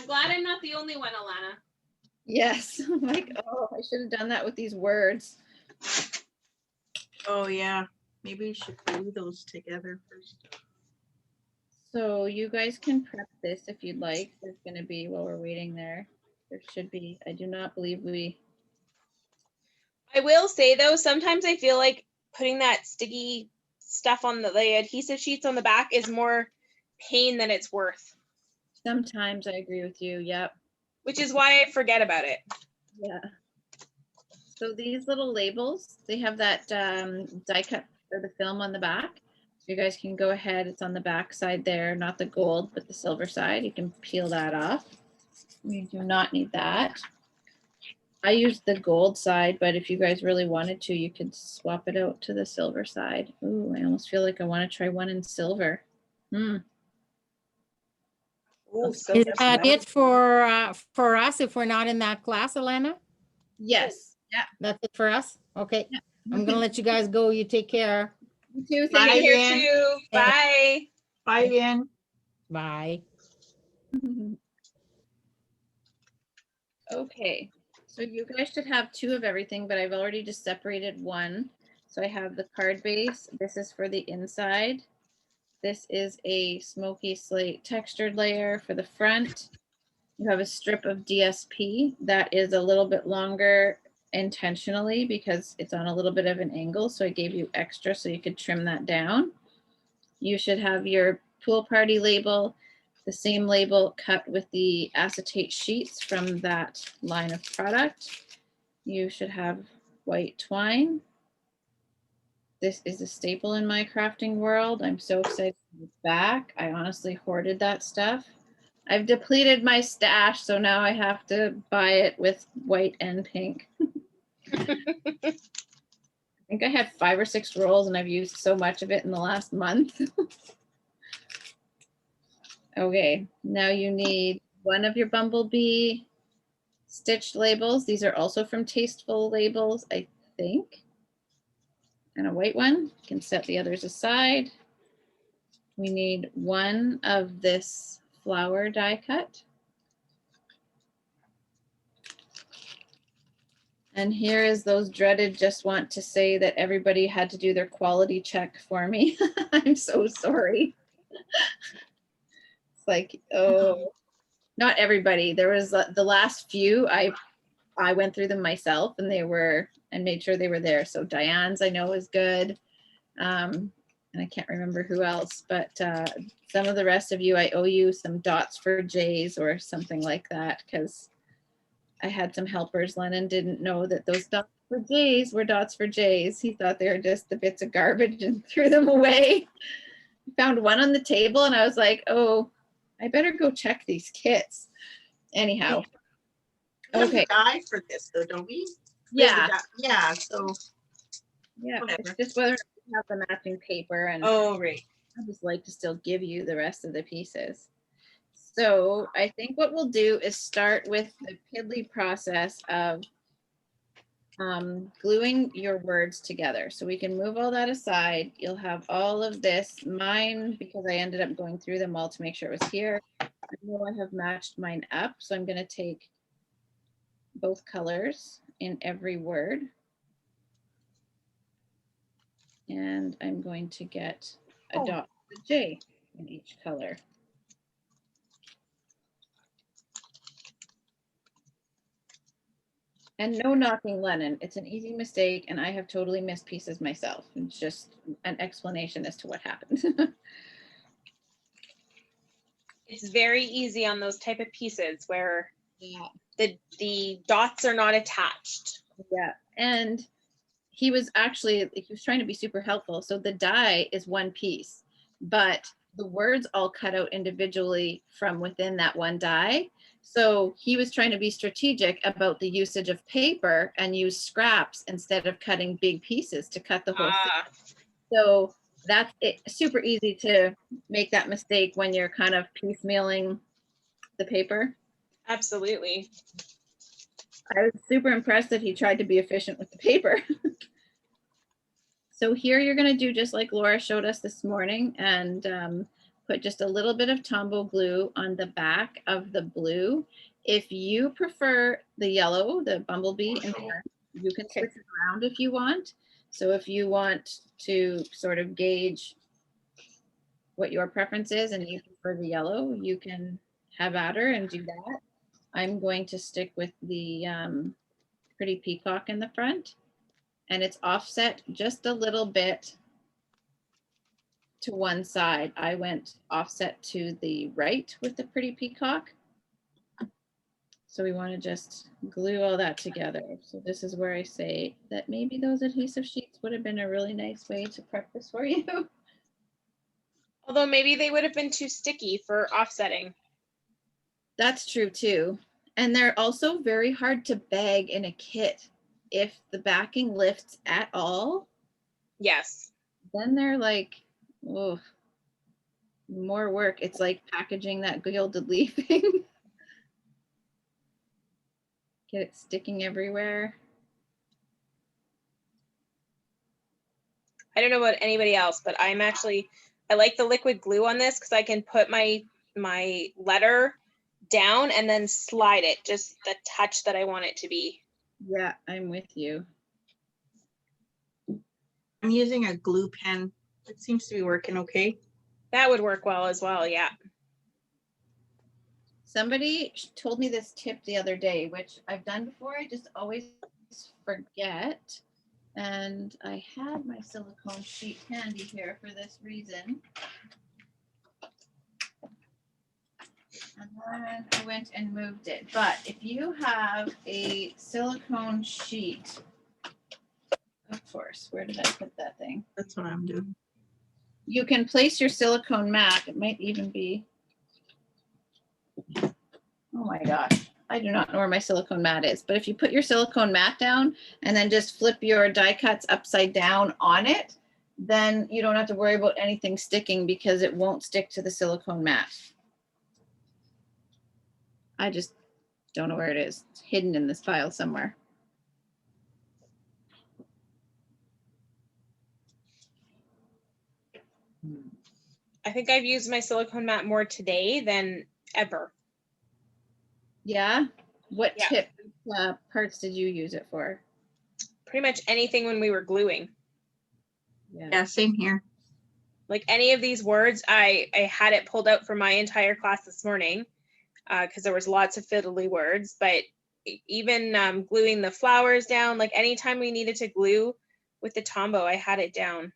glad I'm not the only one, Alanna. Yes. I'm like, oh, I should have done that with these words. Oh yeah, maybe we should glue those together first. So you guys can prep this if you'd like. There's going to be, while we're waiting there should be, I do not believe I will say though, sometimes I feel like putting that sticky stuff on the adhesive sheets on the back is more pain than it's worth. Sometimes I agree with you. Yep. Which is why I forget about it. Yeah. So these little labels, they have that die cut for the film on the back. So you guys can go ahead. It's on the back side there, not the gold, but the silver side. You can peel that off. You do not need that. I used the gold side, but if you guys really wanted to, you could swap it out to the silver side. Ooh, I almost feel like I want to try one in silver. Ooh, Is that it for us if we're not in that class, Alanna? Yes. Yeah. That's it for us? Okay. Yeah. I'm going to let you guys go. You take care. You too. Bye, here Ian. too. Bye. Bye, Ian. Bye. Okay. So you guys should have two of everything, but I've already just separated one. So I have the card base. This is for the inside. This is a smoky slate textured layer for the front. You have a strip of DSP that is a little bit longer intentionally because it's on a little bit of an angle. So I gave you extra so you could trim that down. You should have your pool party label, the same label cut with the acetate sheets from that line of product. You should have white twine. This is a staple in my crafting world. I'm so excited to be back. I honestly hoarded that stuff. I've depleted my stash, so now I have to buy it with white and pink. I think I had 5 or 6 rolls and I've used so much of it in the last month. Okay, now you need one of your bumblebee stitched labels. These are also from Tasteful Labels, I think. And a white one. You can set the others aside. We need one of this flower die cut. And here is those dreaded just want to say that everybody had to do their quality check for me. I'm so sorry. It's like, oh, not everybody. There was the last few, I went through them myself and they were, and made sure they were there. So Diane's I know is good. And I can't remember who else, but some of the rest of you, I owe you some dots for J's or something like that because I had some helpers. Lennon didn't know that those dots for J's were dots for J's. He thought they were just the bits of garbage and threw them away. I found one on the table and I was like, oh, I better go check these kits. Anyhow. We have Okay. the die for this though, don't we? Yeah. Yeah, so. Yeah, Whatever. it's just whether you have the matching paper and Oh, right. I just like to still give you the rest of the pieces. So I think what we'll do is start with the piddly process of gluing your words together. So we can move all that aside. You'll have all of this. Mine, because I ended up going through them all to make sure it was here. I know I have matched mine up. So I'm going to take both colors in every word. And I'm going to get a dot with a J in each color. And no knocking Lennon. It's an easy mistake, and I have totally missed pieces myself. It's just an explanation as to what happened. It's very easy on those type of pieces where the dots are not attached. Yeah, and he was trying to be super helpful. So the die is one piece, but the words all cut out individually from within that one die. So he was trying to be strategic about the usage of paper and use scraps instead of cutting big pieces to cut the whole thing. So that's it, super easy to make that mistake when you're kind of piecemealing the paper. Absolutely. I was super impressed that he tried to be efficient with the paper. So here you're going to do just like Laura showed us this morning and put just a little bit of Tombow glue on the back of the blue. If you prefer the yellow, the bumblebee, in front, you can switch it around if you want. So if you want to sort of gauge what your preference is and you prefer the yellow, you can have at her and do that. I'm going to stick with the pretty peacock in the front, and it's offset just a little bit to one side. I went offset to the right with the pretty peacock. So we want to just glue all that together. So this is where I say that maybe those adhesive sheets would have been a really nice way to prep this for you. Although maybe they would have been too sticky for offsetting. That's true too. And they're also very hard to bag in a kit. If the backing lifts at all, Yes. then they're like, oh, more work. It's like packaging that gilded leafing. Get it sticking everywhere. I don't know about anybody else, but I like the liquid glue on this because I can put my letter down and then slide it just the touch that I want it to be. Yeah, I'm with you. I'm using a glue pen. It seems to be working okay. That would work well as well, yeah. Somebody told me this tip the other day, which I've done before. I just always forget. And I had my silicone sheet handy here for this reason. And then I went and moved it. But if you have a silicone sheet, of course, where did I put that thing? That's what I'm doing. You can place your silicone mat. It might even be, oh my gosh, I do not know where my silicone mat is. But if you put your silicone mat down and then just flip your die cuts upside down on it, then you don't have to worry about anything sticking because it won't stick to the silicone mat. I just don't know where it is. It's hidden in this file somewhere. I think I've used my silicone mat more today than ever. Yeah. What Yeah. tip parts did you use it for? Pretty much anything when we were gluing. Yeah, same here. Like any of these words, I had it pulled out for my entire class this morning because there was lots of fiddly words, but even gluing the flowers down, like anytime we needed to glue with the Tombow, I had it down.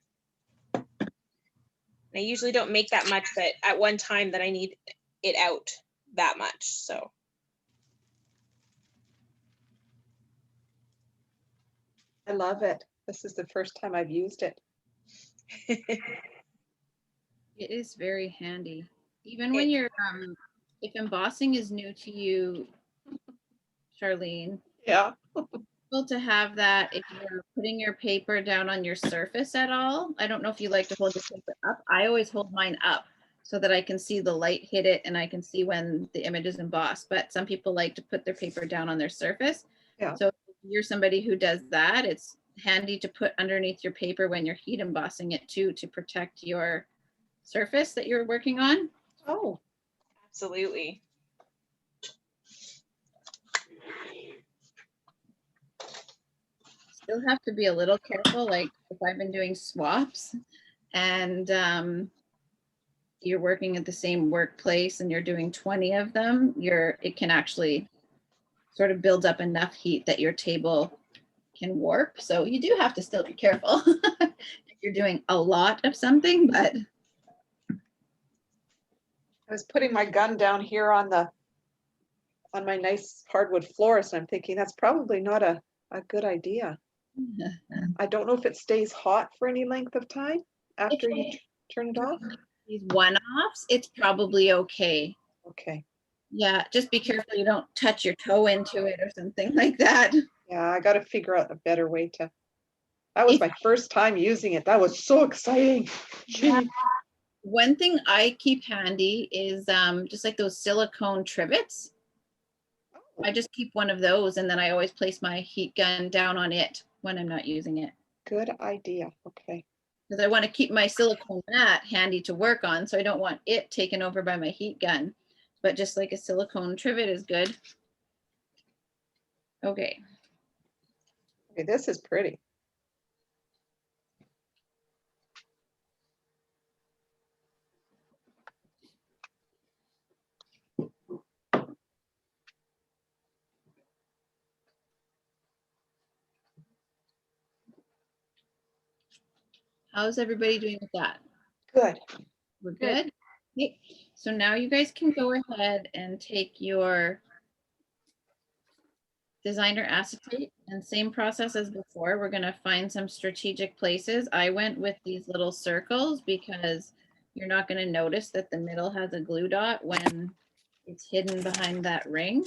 I usually don't make that much, but at one time that I need it out that much, so. I love it. This is the first time I've used it. It is very handy. Even when you're, if embossing is new to you, Charlene, Yeah. to have that if you're putting your paper down on your surface at all. I don't know if you like to hold your paper up. I always hold mine up so that I can see the light hit it and I can see when the image is embossed. But some people like to put their paper down on their surface. Yeah. So if you're somebody who does that, it's handy to put underneath your paper when you're heat embossing it too, to protect your surface that you're working on. Oh, Absolutely. Still have to be a little careful, like if I've been doing swaps and you're working at the same workplace and you're doing 20 of them, it can actually sort of build up enough heat that your table can warp. So you do have to still be careful if you're doing a lot of something, but. I was putting my gun down here on my nice hardwood floors, and I'm thinking that's probably not a good idea. I don't know if it stays hot for any length of time after you turn it off. These one-offs, it's probably okay. Okay. Yeah, just be careful you don't touch your toe into it or something like that. Yeah, I got to figure out a better way to. That was my first time using it. That was so exciting. Yeah. One thing I keep handy is just like those silicone trivets. I just keep one of those and then I always place my heat gun down on it when I'm not using it. Good idea. Okay. because I want to keep my silicone mat handy to work on, so I don't want it taken over by my heat gun. But just like a silicone trivet is good. Okay. Okay, this is pretty. How's everybody doing with that? Good. We're Good. good? Okay. So now you guys can go ahead and take your designer acetate, and same process as before. We're going to find some strategic places. I went with these little circles because you're not going to notice that the middle has a glue dot when it's hidden behind that ring.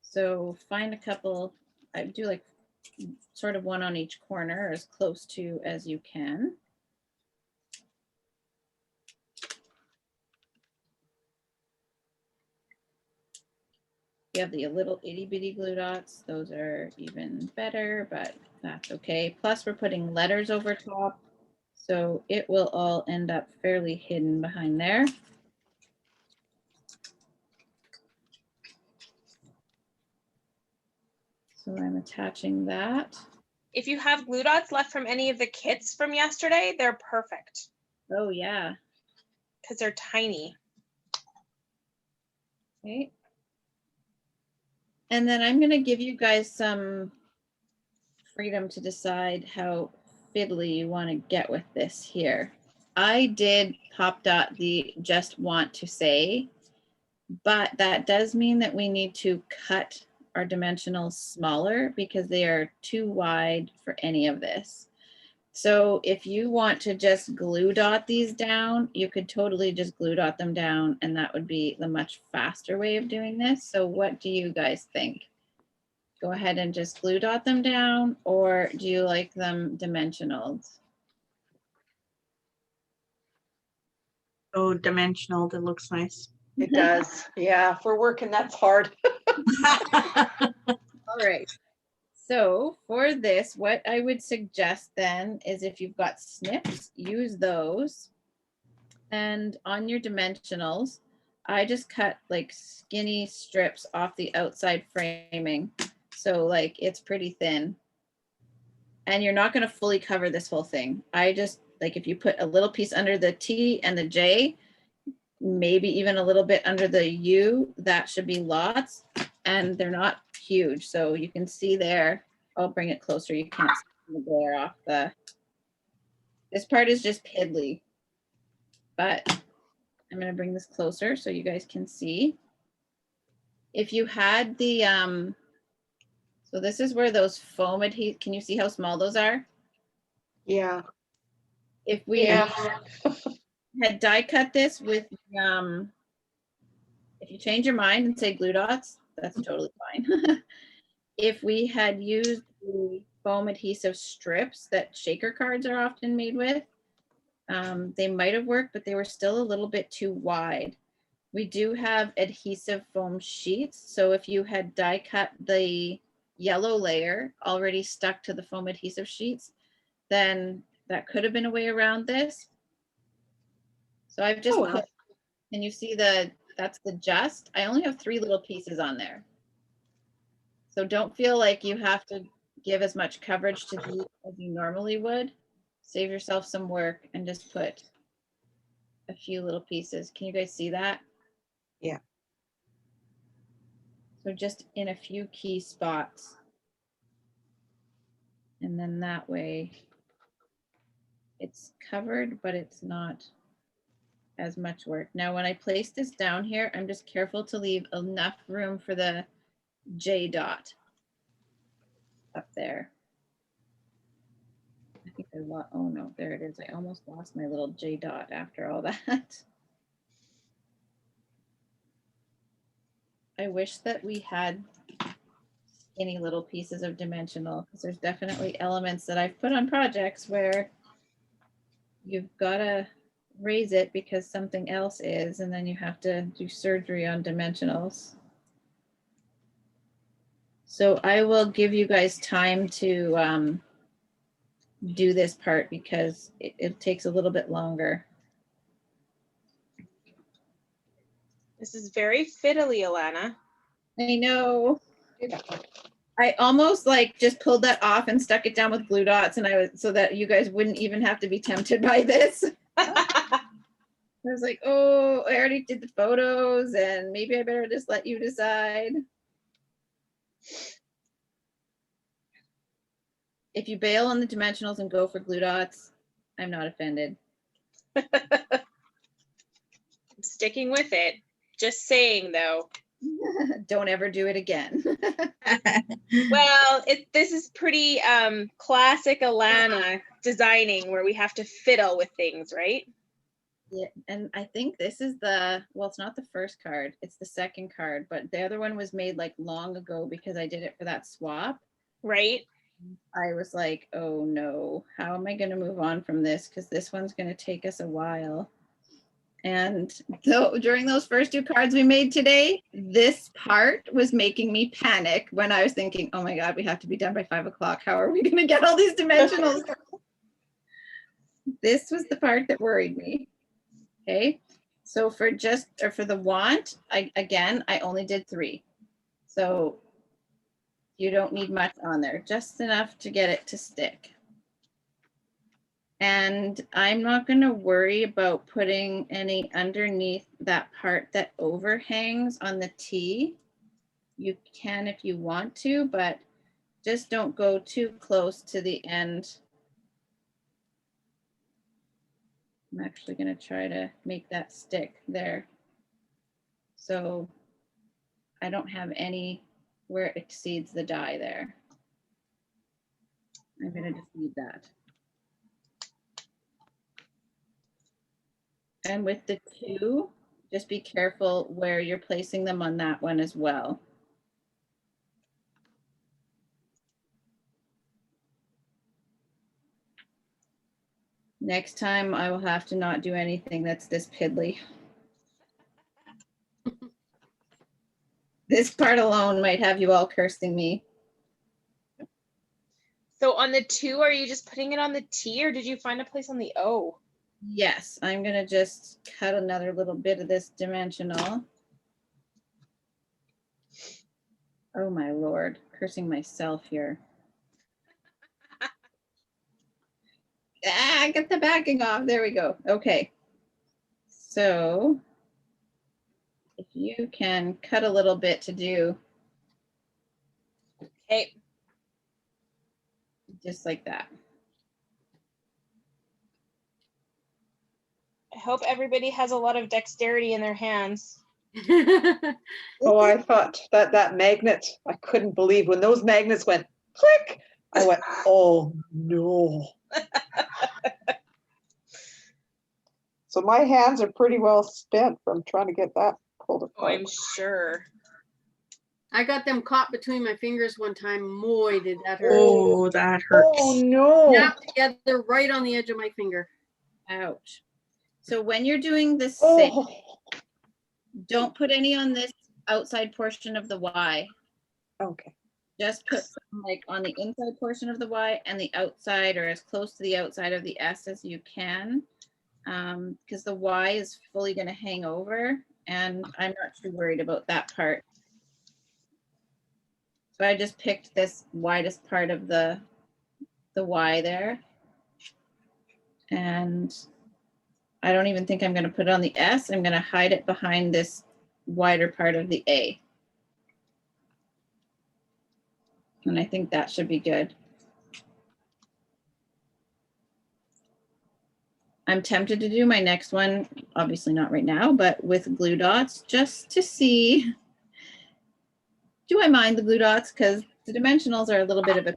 So find a couple, I do like sort of one on each corner, or as close to as you can. You have the little itty bitty glue dots. Those are even better, but that's okay. Plus we're putting letters over top, so it will all end up fairly hidden behind there. So I'm attaching that. If you have glue dots left from any of the kits from yesterday, they're perfect Oh yeah, because they're tiny. okay. And then I'm gonna give you guys some freedom to decide how fiddly you want to get with this here. I did pop dot the just want to say, but that does mean that we need to cut our dimensionals smaller because they are too wide for any of this. So if you want to just glue dot these down, you could totally just glue dot them down, and that would be the much faster way of doing this. So what do you guys think? Go ahead and just glue dot them down, or do you like them dimensional? Oh, dimensional, that looks nice. It does. Yeah, for working, that's hard. All right. So for this, what I would suggest then is if you've got snips, use those. And on your dimensionals, I just cut like skinny strips off the outside framing. So like it's pretty thin. And you're not going to fully cover this whole thing. I just like if you put a little piece under the T and the J, maybe even a little bit under the U, that should be lots. And they're not huge. So you can see there, I'll bring it closer. You can't see the glare off the, this part is just piddly, but I'm going to bring this closer so you guys can see. If you had the, so this is where those foam adhesive, can you see how small those are? Yeah. If we Yeah. had die cut this with, if you change your mind and say glue dots, that's totally fine. If we had used the foam adhesive strips that shaker cards are often made with, they might have worked, but they were still a little bit too wide. We do have adhesive foam sheets. So if you had die cut the yellow layer already stuck to the foam adhesive sheets, then that could have been a way around this. So I've just put, can you see that's the just, I only have 3 little pieces on there. So don't feel like you have to give as much coverage to these as you normally would. Save yourself some work and just put a few little pieces. Can you guys see that? Yeah. So just in a few key spots. And then that way it's covered, but it's not as much work. Now, when I place this down here, I'm just careful to leave enough room for the J dot up there. I think I lost, oh no, there it is. I almost lost my little J dot after all that. I wish that we had any little pieces of dimensional, because there's definitely elements that I've put on projects where you've got to raise it because something else is, and then you have to do surgery on dimensionals. So I will give you guys time to do this part because it takes a little bit longer. This is very fiddly, Alanna. I know. I almost like just pulled that off and stuck it down with glue dots, and I was so that you guys wouldn't even have to be tempted by this. I was like, oh, I already did the photos, and maybe I better just let you decide. If you bail on the dimensionals and go for glue dots, I'm not offended. I'm sticking with it. Just saying, though. Don't ever do it again. Well, this is pretty classic Alanna designing, where we have to fiddle with things, right? Yeah, and I think this is the, well, it's not the first card, it's the second card, but the other one was made like long ago because I did it for that swap. Right. I was like, oh no, how am I going to move on from this? Because this one's going to take us a while. And so during those first two cards we made today, this part was making me panic when I was thinking, oh my God, we have to be done by 5 o'clock. How are we going to get all these dimensionals? This was the part that worried me. Okay. So for the want, I only did 3. So you don't need much on there, just enough to get it to stick. And I'm not going to worry about putting any underneath that part that overhangs on the T. You can if you want to, but just don't go too close to the end. I'm actually going to try to make that stick there. So I don't have any where it exceeds the die there. I'm going to just leave that. And with the 2, just be careful where you're placing them on that one as well. Next time I will have to not do anything that's this piddly. This part alone might have you all cursing me. So on the 2, are you just putting it on the T, or did you find a place on the O? Yes, I'm going to just cut another little bit of this dimensional. Oh my Lord, cursing myself here. Get the backing off. There we go. Okay. So if you can cut a little bit to do. Okay. Just like that. I hope everybody has a lot of dexterity in their hands. Oh, I thought that magnet, I couldn't believe when those magnets went click. I went, oh no. So my hands are pretty well spent from trying to get that pulled Oh, apart. I'm sure. I got them caught between my fingers one time. Boy, did that hurt. Oh, that hurts. Oh no. Snapped together right on the edge of my finger. Ouch. So when you're doing this, Oh, don't put any on this outside portion of the Y. okay. Just put some like on the inside portion of the Y and the outside, or as close to the outside of the S as you can, because the Y is fully going to hang over, and I'm not too worried about that part. So I just picked this widest part of the Y there, and I don't even think I'm going to put it on the S. I'm going to hide it behind this wider part of the A. And I think that should be good. I'm tempted to do my next one, obviously not right now, but with glue dots, just to see, do I mind the glue dots? Because the dimensionals are a little bit of a,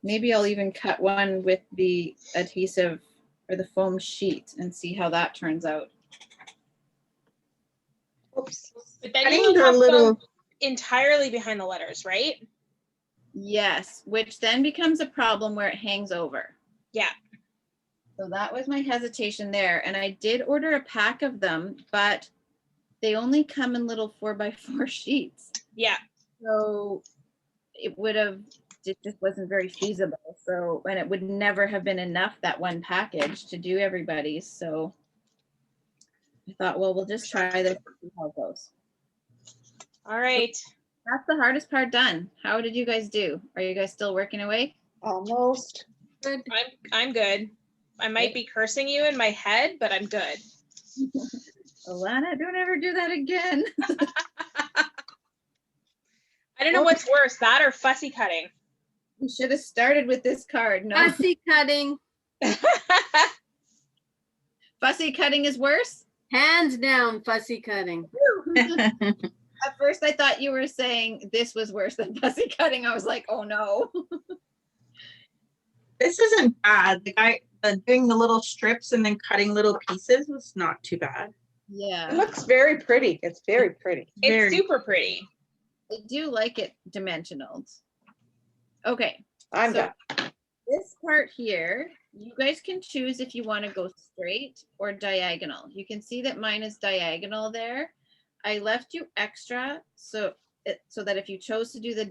maybe I'll even cut one with the adhesive or the foam sheet and see how that turns out. Oops. But then I you think won't they're a have to go little. entirely behind the letters, right? Yes, which then becomes a problem where it hangs over. Yeah. So that was my hesitation there. And I did order a pack of them, but they only come in little 4x4 sheets. Yeah. So it would have it just wasn't very feasible. So, and it would never have been enough, that one package, to do everybody's. So I thought, well, we'll just try this and see how it goes. All right. That's the hardest part done. How did you guys do? Are you guys still working away? Almost. Good. I'm good. I might be cursing you in my head, but I'm good. Alanna, don't ever do that again. I don't know what's worse, that or fussy cutting. You should have started with this card. No, Fussy cutting, fussy cutting is worse. hands down, fussy cutting. At first, I thought you were saying this was worse than fussy cutting. I was like, oh no. This isn't bad. Doing the little strips and then cutting little pieces was not too bad. It Yeah, looks very pretty. It's very pretty. It's Very. super pretty. I do like it dimensional. Okay, I'm So- done. this part here, you guys can choose if you want to go straight or diagonal. You can see that mine is diagonal there. I left you extra so that if you chose to do the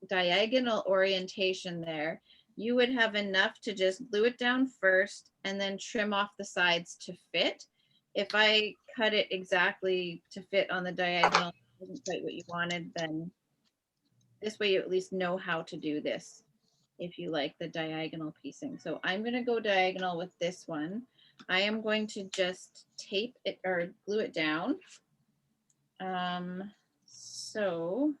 diagonal orientation there, you would have enough to just glue it down first and then trim off the sides to fit. If I cut it exactly to fit on the diagonal, wasn't quite what you wanted, then this way you at least know how to do this if you like the diagonal piecing. So I'm going to go diagonal with this one. I am going to just tape it or glue it down. So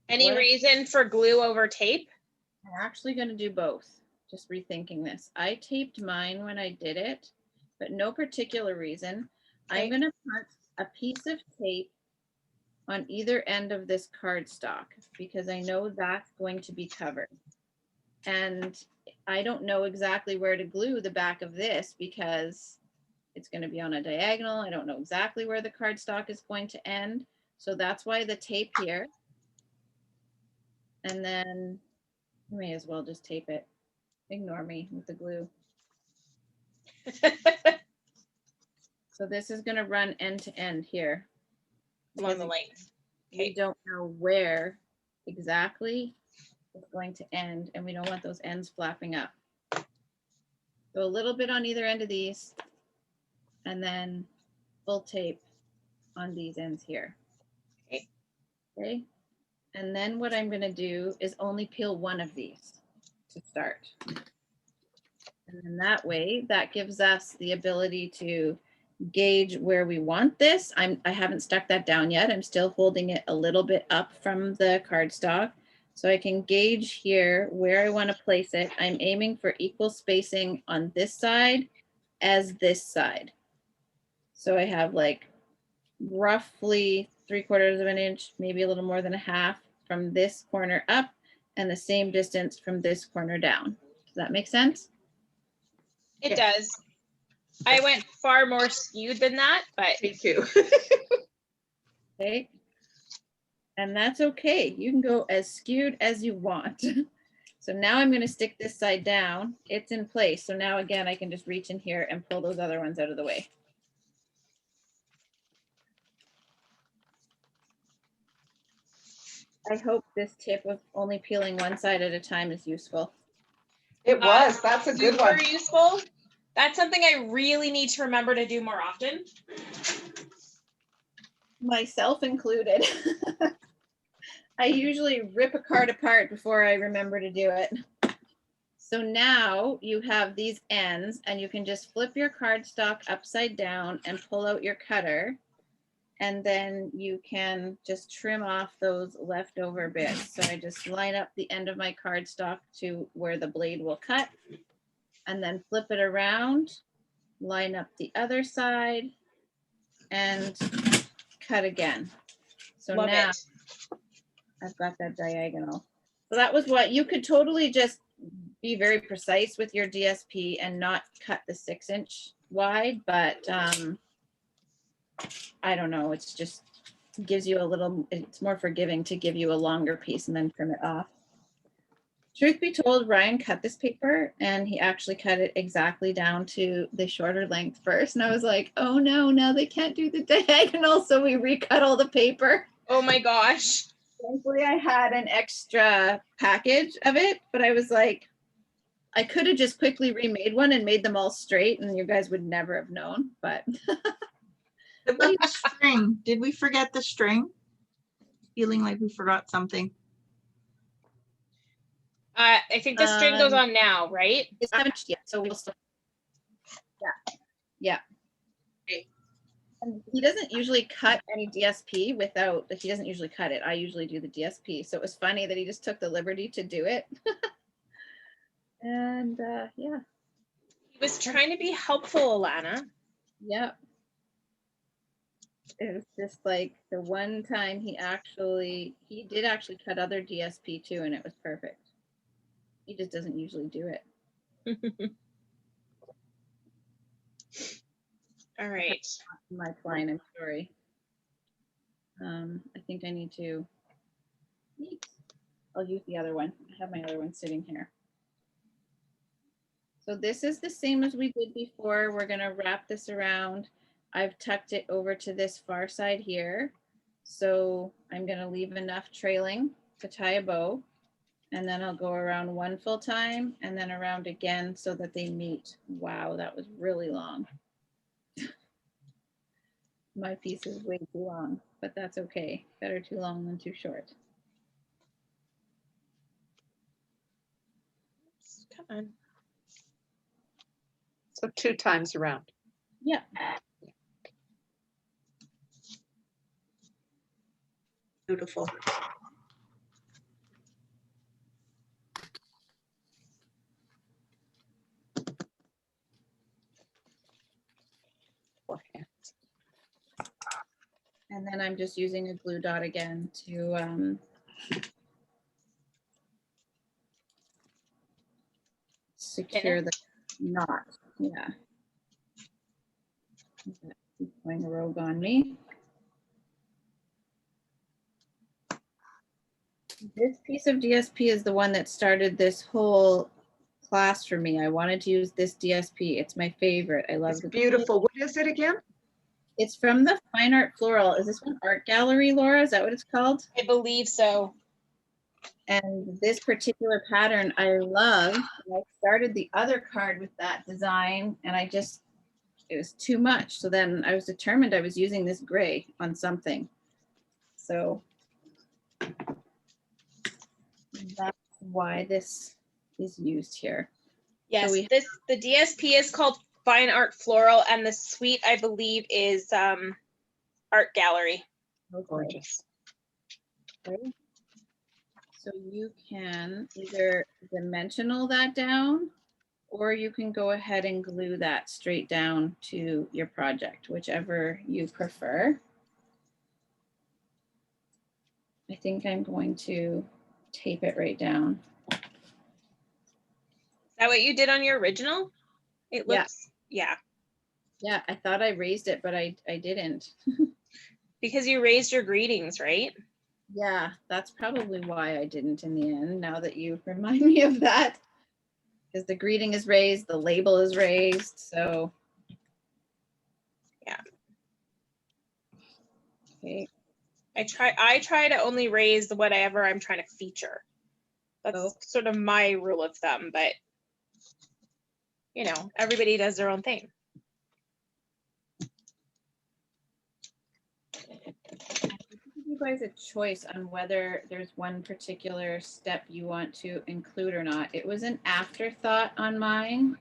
Any What- reason for glue over tape? I'm actually going to do both. Just rethinking this. I taped mine when I did it, but no particular reason. Okay. I'm going to put a piece of tape on either end of this cardstock because I know that's going to be covered. And I don't know exactly where to glue the back of this because it's going to be on a diagonal. I don't know exactly where the cardstock is going to end. So that's why the tape here. And then you may as well just tape it. Ignore me with the glue. So this is going to run end to end here. Along the length. We don't know where exactly it's going to end, and we don't want those ends flapping up. So a little bit on either end of these, and then full tape on these ends here. Okay. Okay. And then what I'm going to do is only peel one of these to start. And then that way, that gives us the ability to gauge where we want this. I haven't stuck that down yet. I'm still holding it a little bit up from the cardstock. So I can gauge here where I want to place it. I'm aiming for equal spacing on this side as this side. So I have like roughly 3/4 of an inch, maybe a little more than a half from this corner up and the same distance from this corner down. Does that make sense? It does. I went far more skewed than that, but Me too. Okay. And that's okay. You can go as skewed as you want. So now I'm going to stick this side down. It's in place. So now again, I can just reach in here and pull those other ones out of the way. I hope this tip of only peeling one side at a time is useful. It was. That's a good super one. useful. That's something I really need to remember to do more often. Myself included. I usually rip a card apart before I remember to do it. So now you have these ends and you can just flip your cardstock upside down and pull out your cutter. And then you can just trim off those leftover bits. So I just line up the end of my cardstock to where the blade will cut and then flip it around, line up the other side and cut again. So Love now it. I've got that diagonal. So that was what you could totally just be very precise with your DSP and not cut the 6-inch wide, but I don't know. It's just gives you a little, it's more forgiving to give you a longer piece and then trim it off. Truth be told, Ryan cut this paper and he actually cut it exactly down to the shorter length first. And I was like, oh no, now they can't do the diagonal. So we recut all the paper. Oh my gosh. Thankfully, I had an extra package of it, but I was like, I could have just quickly remade one and made them all straight, and you guys would never have known. But What about the string? Did we forget the string? Feeling like we forgot something. I think the string goes on now, right? it's haven't yet, so we'll still. Yeah. Okay. And he doesn't usually cut any DSP without. He doesn't usually cut it. I usually do the DSP, so it was funny that he just took the liberty to do it. And yeah. He was trying to be helpful, Alanna. Yep. It was just like the one time he did actually cut other DSP too, and it was perfect. He just doesn't usually do it. All right. My twine, I'm sorry. I think I need to. I'll use the other one. I have my other one sitting here. So this is the same as we did before. We're gonna wrap this around. I've tucked it over to this far side here. So I'm gonna leave enough trailing to tie a bow. And then I'll go around one full time and then around again so that they meet. Wow, that was really long. My piece is way too long, but that's okay. Better too long than too short. Come on. So 2 times around. Yeah. Beautiful. Beforehand. And then I'm just using a glue dot again to secure the knot. Yeah. Keep going rogue on me. This piece of DSP is the one that started this whole class for me. I wanted to use this DSP. It's my favorite. I love It's the beautiful. What is it again? It's from the Fine Art Floral. Is this one Art Gallery, Laura? Is that what it's called? I believe so. And this particular pattern I love. I started the other card with that design and it was too much. So then I was determined I was using this gray on something. So that's why this is used here. Yes, we- the DSP is called Fine Art Floral, and the suite, I believe, is Art Gallery. Gorgeous. Okay. So you can either dimensional that down, or you can go ahead and glue that straight down to your project, whichever you prefer. I think I'm going to tape it right down. Is that what you did on your original? It Yeah. looks, yeah. Yeah, I thought I raised it, but I didn't. Because you raised your greetings, right? Yeah, that's probably why I didn't in the end, now that you remind me of that. Because the greeting is raised, the label is raised, so. Yeah. Okay. I try to only raise whatever I'm trying to feature. That's sort of my rule of thumb, but you know, everybody does their own thing. You guys a choice on whether there's one particular step you want to include or not. It was an afterthought on mine.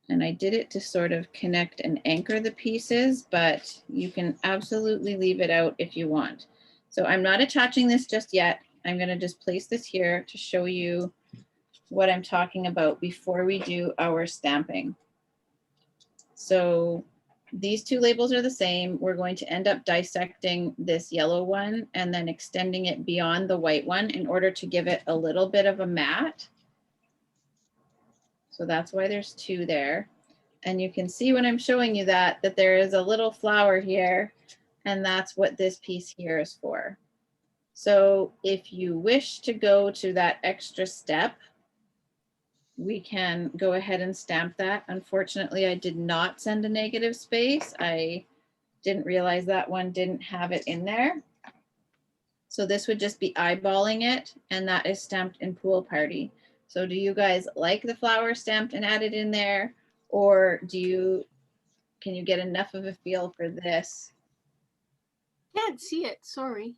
And I did it to sort of connect and anchor the pieces, but you can absolutely leave it out if you want. So I'm not attaching this just yet. I'm going to just place this here to show you what I'm talking about before we do our stamping. So these two labels are the same. We're going to end up dissecting this yellow one and then extending it beyond the white one in order to give it a little bit of a matte. So that's why there's two there. And you can see when I'm showing you that there is a little flower here, and that's what this piece here is for. So if you wish to go to that extra step, we can go ahead and stamp that. Unfortunately, I did not send a negative space. I Didn't realize that one didn't have it in there. So this would just be eyeballing it, and that is stamped in Pool Party. So do you guys like the flower stamped and added in there, or can you get enough of a feel for this? Can't see it, sorry.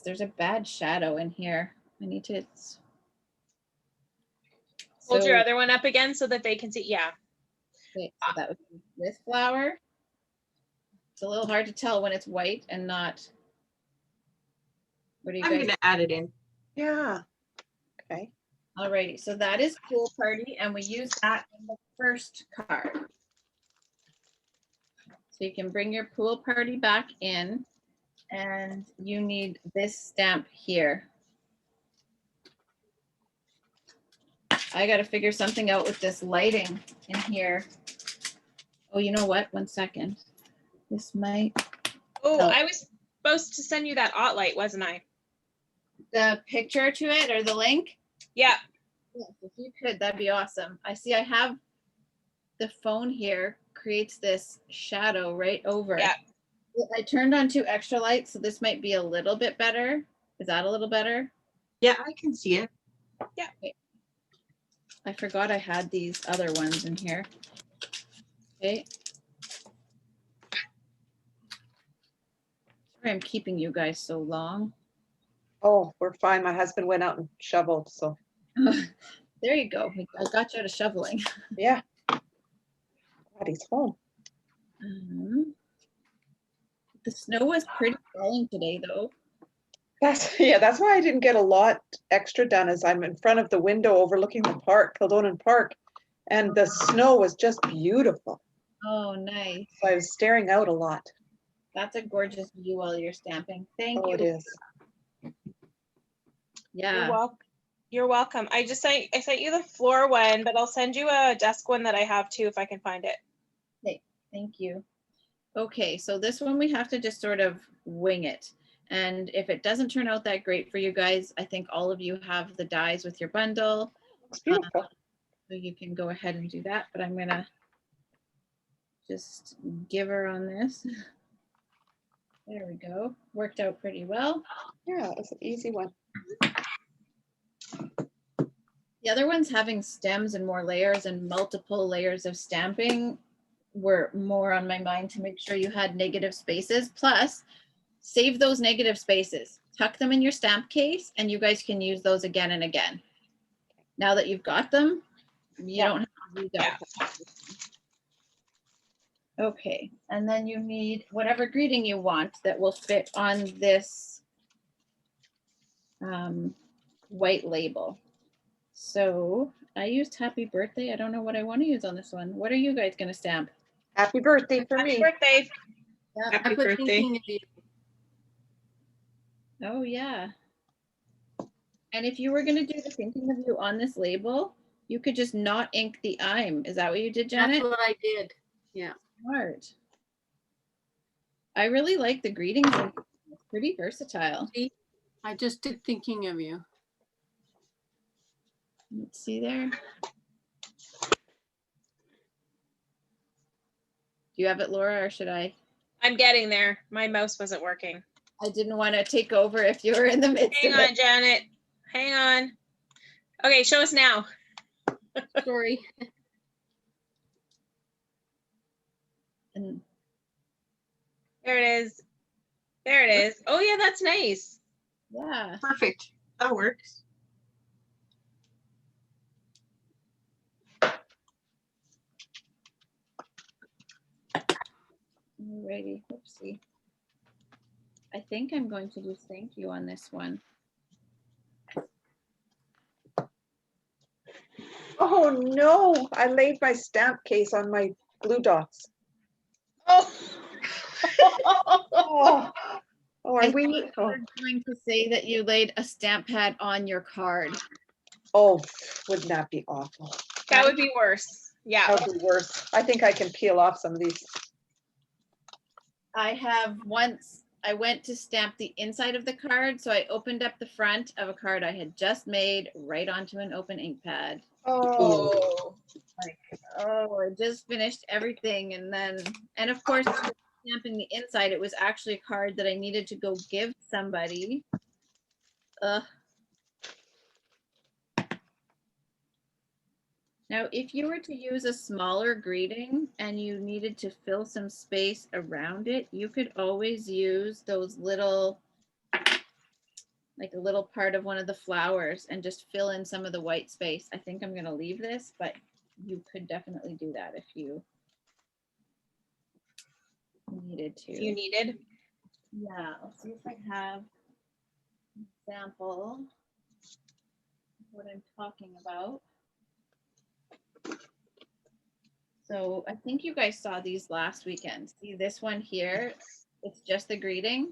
There's a bad shadow in here. I need to. Hold your So- other one up again so that they can see. Yeah. Okay, so that would be with flower. It's a little hard to tell when it's white and not. What do you I'm guys? gonna add it in. Yeah. Okay. Alrighty, so that is Pool Party, and we use that in the first card. So you can bring your Pool Party back in, and you need this stamp here. I got to figure something out with this lighting in here. Oh, you know what? 1 second. This might. Oh, Oh. I was supposed to send you that light, wasn't I? The picture to it or the link? Yeah. Yes, if you could, that'd be awesome. I see I have the phone here, creates this shadow right over. Yeah. I turned on 2 extra lights, so this might be a little bit better. Is that a little better? Yeah, I can see it. I forgot I had these other ones in here. Okay. Sorry I'm keeping you guys so long. Oh, we're fine. My husband went out and shoveled, so There you go. I got you out of shoveling. yeah. Glad he's home. The snow was pretty falling today, though. That's why I didn't get a lot extra done, as I'm in front of the window overlooking the park, Kildonan Park, and the snow was just beautiful. Oh, nice. So I was staring out a lot. That's a gorgeous view while you're stamping. Thank Oh, you. it is. Yeah. You're welcome. I sent you the floor one, but I'll send you a desk one that I have too if I can find it. Okay. Thank you. Okay, so this one we have to just sort of wing it. And if it doesn't turn out that great for you guys, I think all of you have the dies with your bundle. It's beautiful. So you can go ahead and do that, but I'm gonna just give her on this. There we go. Worked out pretty well. Yeah, it's an easy one. The other ones having stems and more layers and multiple layers of stamping were more on my mind to make sure you had negative spaces. Plus, save those negative spaces. Tuck them in your stamp case and you guys can use those again and again. Now that you've got them, you don't have to use that. Okay, and then you need whatever greeting you want that will fit on this white label. So I used happy birthday. I don't know what I want to use on this one. What are you guys going to stamp? Happy birthday for Happy me. birthday. Yeah. I Happy put birthday. thinking of you. Oh, yeah. And if you were going to do the thinking of you on this label, you could just not ink the I'm. Is that what you did, Janet? That's what I did. Yeah. Smart. I really like the greetings. It's pretty versatile. See, I just did thinking of you. Let's see there. Do you have it, Laura, or should I? I'm getting there. My mouse wasn't working. I didn't want to take over if you were in the midst Hang of on, it. Janet. Hang on. Okay, show us now. Sorry. And There it is. There it is. Oh yeah, that's nice. yeah. Perfect. That works. Alrighty. Oopsie. I think I'm going to do thank you on this one. Oh no, I laid my stamp case on my glue dots. Oh. Oh, oh, I are we? thought you were going to say that you laid a stamp pad on your card. Oh, wouldn't that be awful? That would be worse. Yeah. That would be worse. I think I can peel off some of these. I have once, I went to stamp the inside of the card, so I opened up the front of a card I had just made right onto an open ink pad. Oh, Oh, I just finished everything. And of course, stamping the inside, it was actually a card that I needed to go give somebody. Ugh. Now, if you were to use a smaller greeting and you needed to fill some space around it, you could always use those little, like a little part of one of the flowers and just fill in some of the white space. I think I'm going to leave this, but you could definitely do that if you needed to. if you needed. Yeah, let's see if I have an example of what I'm talking about. So I think you guys saw these last weekend. See this one here? It's just the greeting.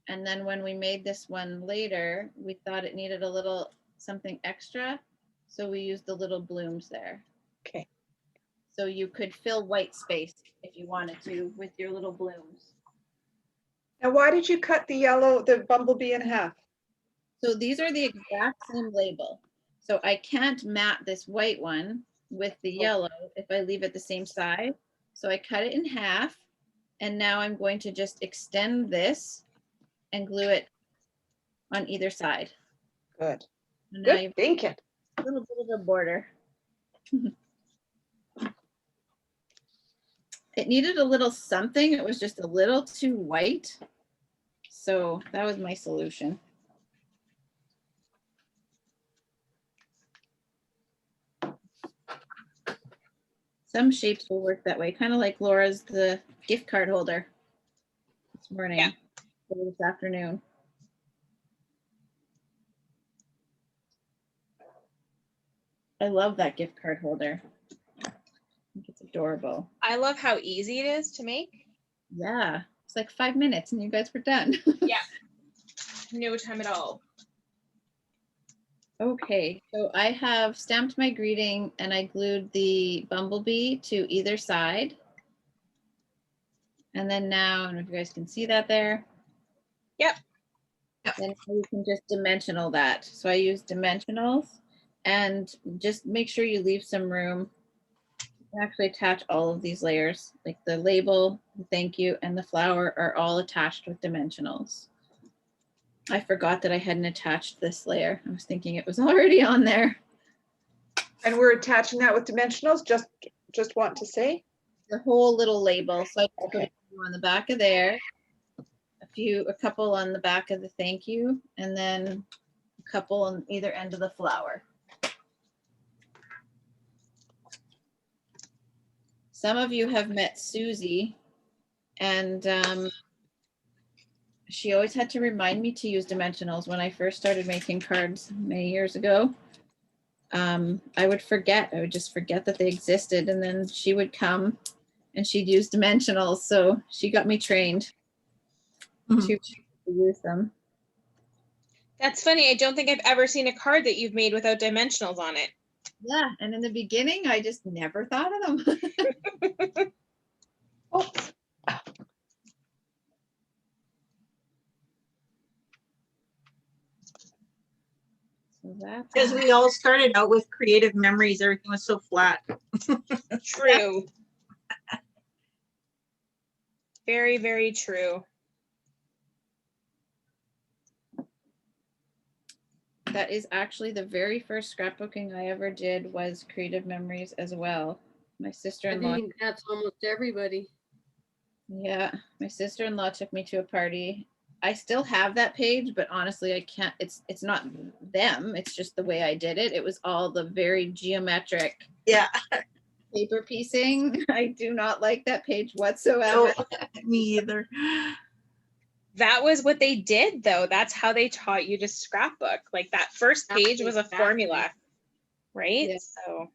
And then when we made this one later, we thought it needed a little something extra. So we used the little blooms there. Okay. So you could fill white space if you wanted to with your little blooms. Now, why did you cut the bumblebee in half? So these are the exact same label. So I can't mat this white one with the yellow if I leave it the same size. So I cut it in half, and now I'm going to just extend this and glue it on either side. Good. And now Good you've thinking. got a little bit of a border. It needed a little something. It was just a little too white. So that was my solution. Some shapes will work that way, kind of like Laura's the gift card holder this morning, Yeah. or this afternoon. I love that gift card holder. I think it's adorable. I love how easy it is to make. Yeah, it's like 5 minutes and you guys were done. Yeah. No time at all. Okay, so I have stamped my greeting and I glued the bumblebee to either side. And then now, I don't know if you guys can see that there. Yep. Then you can just dimensional that. So I use dimensionals and just make sure you leave some room. You actually attach all of these layers, like the label, the thank you, and the flower are all attached with dimensionals. I forgot that I hadn't attached this layer. I was thinking it was already on there. And we're attaching that with dimensionals, just want to say? The whole little label. So I put Okay. a few on the back of there, a couple on the back of the thank you, and then a couple on either end of the flower. Some of you have met Susie, and she always had to remind me to use dimensionals when I first started making cards many years ago. I would forget. I would just forget that they existed, and then she would come and she'd use dimensionals. So she got me trained to use them. That's funny. I don't think I've ever seen a card that you've made without dimensionals on it. Yeah, and in the beginning, I just never thought of them. Oh, So that's Because we all started out with creative memories. Everything was so flat. True. Very, very true. that is actually the very first scrapbooking I ever did was creative memories as well. My I sister-in-law. think that's almost everybody. Yeah, my sister-in-law took me to a party. I still have that page, but honestly, I can't. It's not them. It's just the way I did it. It was all the very geometric Yeah. paper piecing. I do not like that page whatsoever. No, me either. That was what they did, though. That's how they taught you to scrapbook. Like that first page was a formula, right? Yeah. So,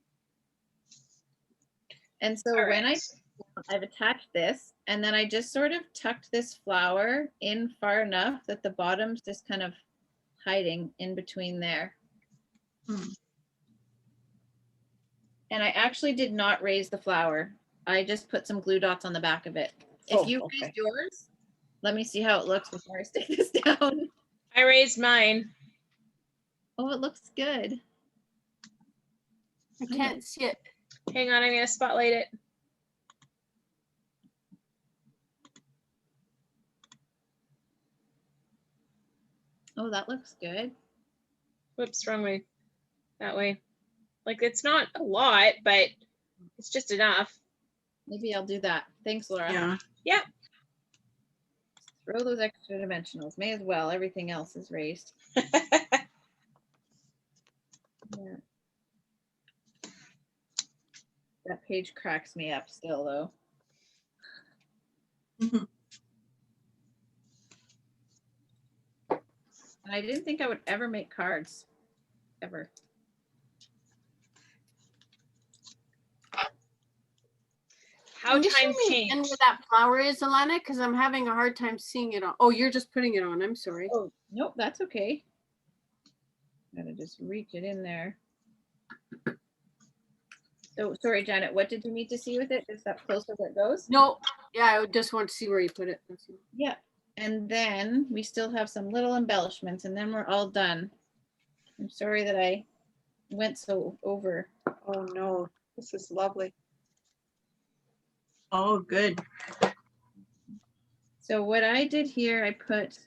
And so all when right. I've attached this, and then I just sort of tucked this flower in far enough that the bottom's just kind of hiding in between there. And I actually did not raise the flower. I just put some glue dots on the back of it. If you okay. raised yours, let me see how it looks before I stick this down. I raised mine. Oh, it looks good. I can't see it. Hang on, I'm gonna spotlight it. Oh, that looks good. Whoops, wrong way. That way. Like it's not a lot, but it's just enough. Maybe I'll do that. Thanks, Laura. Yeah. Yep. Throw those extra dimensionals. May as well. Everything else is raised. Yeah. That page cracks me up still, though. Mhm. I didn't think I would ever make cards. Ever. How Can you times show me change. again where that flower is, Alanna? Because I'm having a hard time seeing it on. Oh, you're just putting it on. I'm sorry. Oh, nope, that's okay. Gotta just reach it in there. So sorry, Janet, what did you need to see with it? Is that close to where it goes? No, yeah, I just want to see where you put it. That's all. Yeah. And then we still have some little embellishments and then we're all done. I'm sorry that I went so over. Oh, no, this is lovely. Oh, good. So what I did here, I put,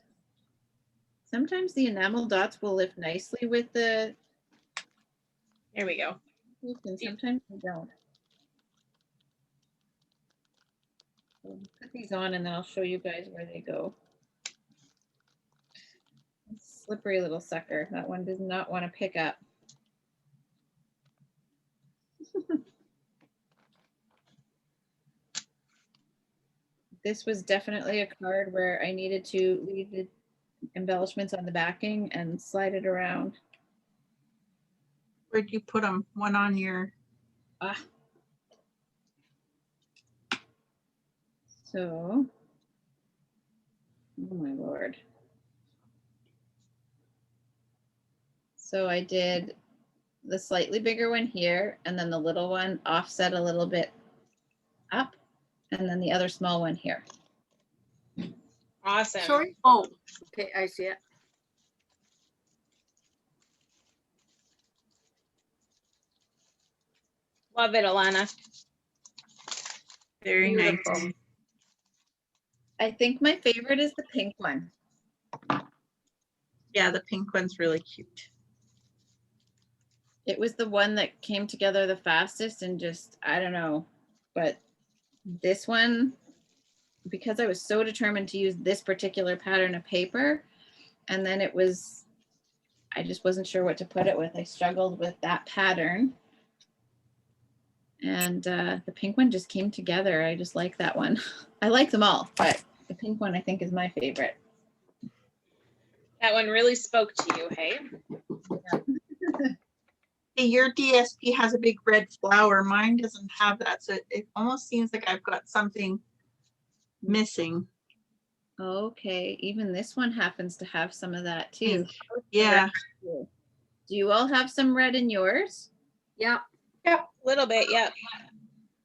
sometimes the enamel dots will lift nicely with the, There we go. and sometimes they don't. So put these on and then I'll show you guys where they go. Slippery little sucker. That one does not want to pick up. This was definitely a card where I needed to leave the embellishments on the backing and slide it around. Where'd you put them? One on your, Ah. So, oh my Lord. So I did the slightly bigger one here and then the little one offset a little bit up and then the other small one here. Awesome. Sorry. Oh, okay, I see it. Love it, Alanna. very nice. Beautiful. I think my favorite is the pink one. Yeah, the pink one's really cute. It was the one that came together the fastest and just, I don't know, but this one, because I was so determined to use this particular pattern of paper, and then it was, I just wasn't sure what to put it with. I struggled with that pattern. And the pink one just came together. I just like that one. I like them all, but the pink one I think is my favorite. That one really spoke to you, hey? Hey, your DSP has a big red flower. Mine doesn't have that. So it almost seems like I've got something missing. Okay, even this one happens to have some of that too. Yeah. Do you all have some red in yours? Yeah. Yep, a little bit, yep.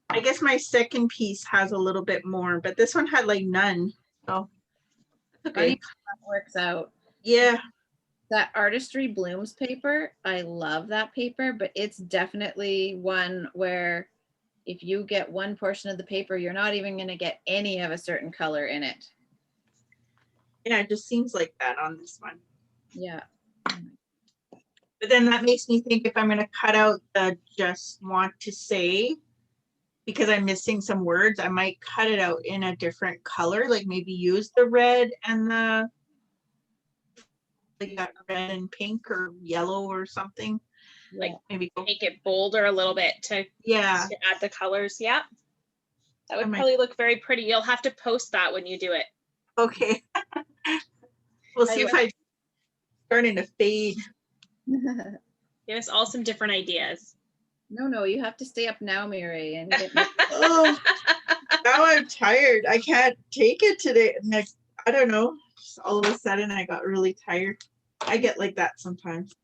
I guess my second piece has a little bit more, but this one had like none. So Funny okay. how that works out. Yeah. That Artistry Blooms paper, I love that paper, but it's definitely one where if you get one portion of the paper, you're not even going to get any of a certain color in it. Yeah, it just seems like that on this one. Yeah. But then that makes me think if I'm going to cut out the just want to say, because I'm missing some words, I might cut it out in a different color, like maybe use the red and the like that red and pink or yellow or something. Like Maybe go, make it bolder a little bit to yeah. add the colors. Yeah. That would I might- probably look very pretty. You'll have to post that when you do it. Okay. We'll see if I starting to fade. Give us all some different ideas. No, you have to stay up now, Mary, and get Oh, now I'm tired. I can't take it today. Next, I don't know. Just all of a sudden, I got really tired. I get like that sometimes.